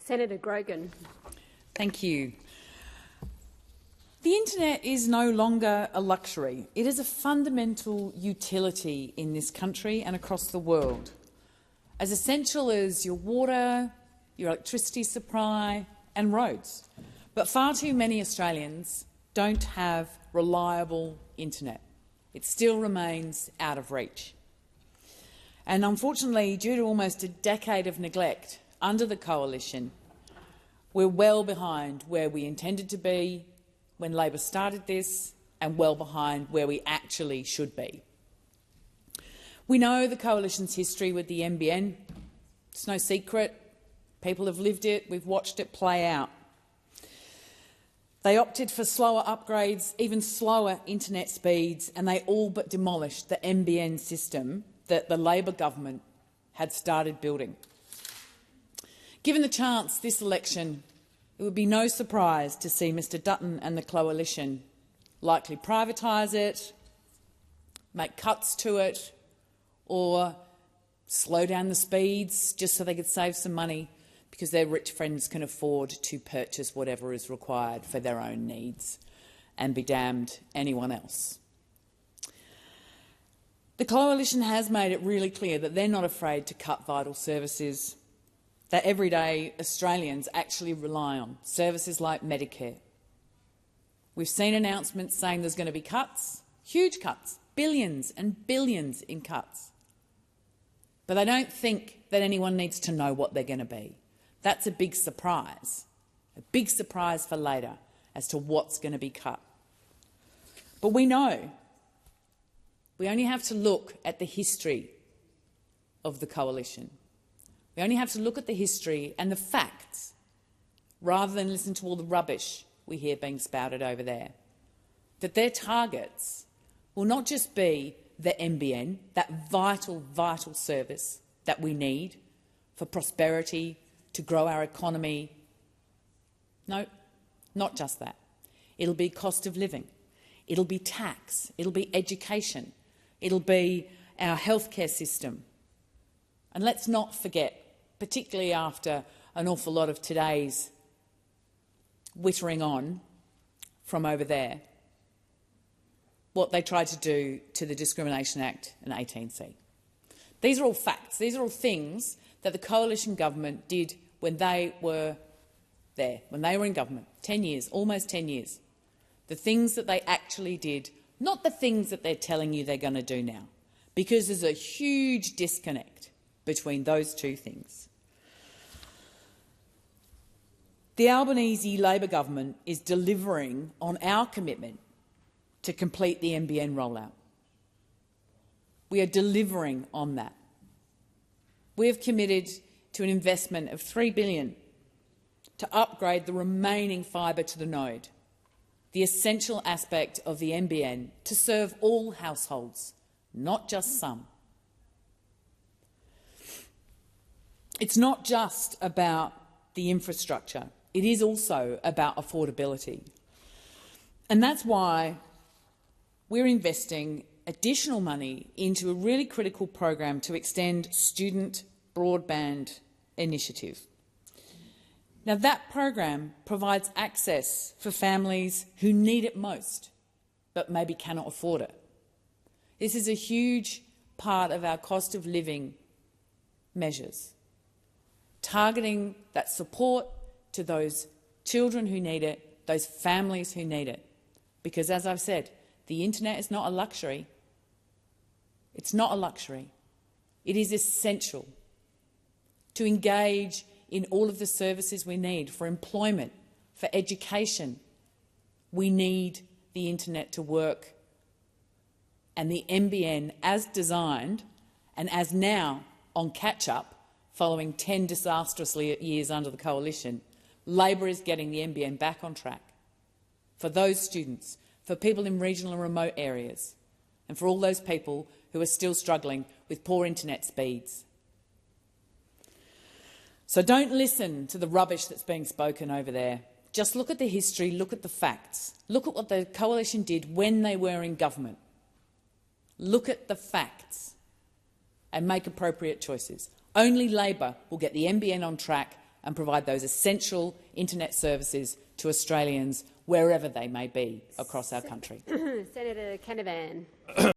Senator Grogan. Thank you. The internet is no longer a luxury. It is a fundamental utility in this country and across the world, as essential as your water, your electricity supply and roads. But far too many Australians don't have reliable internet. It still remains out of reach. And unfortunately, due to almost a decade of neglect under the Coalition, we're well behind where we intended to be when Labor started this, and well behind where we actually should be. We know the Coalition's history with the NBN. It's no secret. People have lived it. We've watched it play out. They opted for slower upgrades, even slower internet speeds, and they all but demolished the NBN system that the Labor government had started building. Given the chance this election, it would be no surprise to see Mr Dutton and the Coalition likely privatise it, make cuts to it, or slow down the speeds just so they could save some money because their rich friends can afford to purchase whatever is required for their own needs, and be damned anyone else. The Coalition has made it really clear that they're not afraid to cut vital services that everyday Australians actually rely on, services like Medicare. We've seen announcements saying there's going to be cuts, huge cuts, billions and billions in cuts. But they don't think that anyone needs to know what they're going to be. That's a big surprise for later as to what's going to be cut. But we know. We only have to look at the history of the Coalition. We only have to look at the history and the facts rather than listen to all the rubbish we hear being spouted over there. That their targets will not just be the NBN, that vital, vital service that we need for prosperity, to grow our economy. No, not just that. It'll be cost of living. It'll be tax. It'll be education. It'll be our healthcare system. And let's not forget, particularly after an awful lot of today's wittering on from over there, what they tried to do to the Discrimination Act and 18C. These are all facts. These are all things that the Coalition government did when they were there, when they were in government, 10 years, almost 10 years. The things that they actually did, not the things that they're telling you they're going to do now, because there's a huge disconnect between those two things. The Albanese Labor government is delivering on our commitment to complete the NBN rollout. We are delivering on that. We have committed to an investment of $3 billion to upgrade the remaining fibre to the node, the essential aspect of the NBN to serve all households, not just some. It's not just about the infrastructure. It is also about affordability. And that's why we're investing additional money into a really critical program to extend student broadband initiative. Now, that program provides access for families who need it most, but maybe cannot afford it. This is a huge part of our cost of living measures, targeting that support to those children who need it, those families who need it. Because, as I've said, the internet is not a luxury. It's not a luxury. It is essential to engage in all of the services we need for employment, for education. We need the internet to work. And the NBN, as designed and as now on catch-up, following 10 disastrous years under the Coalition, Labor is getting the NBN back on track for those students, for people in regional and remote areas, and for all those people who are still struggling with poor internet speeds. So don't listen to the rubbish that's being spoken over there. Just look at the history, look at the facts. Look at what the Coalition did when they were in government. Look at the facts and make appropriate choices. Only Labor will get the NBN on track and provide those essential internet services to Australians wherever they may be across our country. Senator Canavan.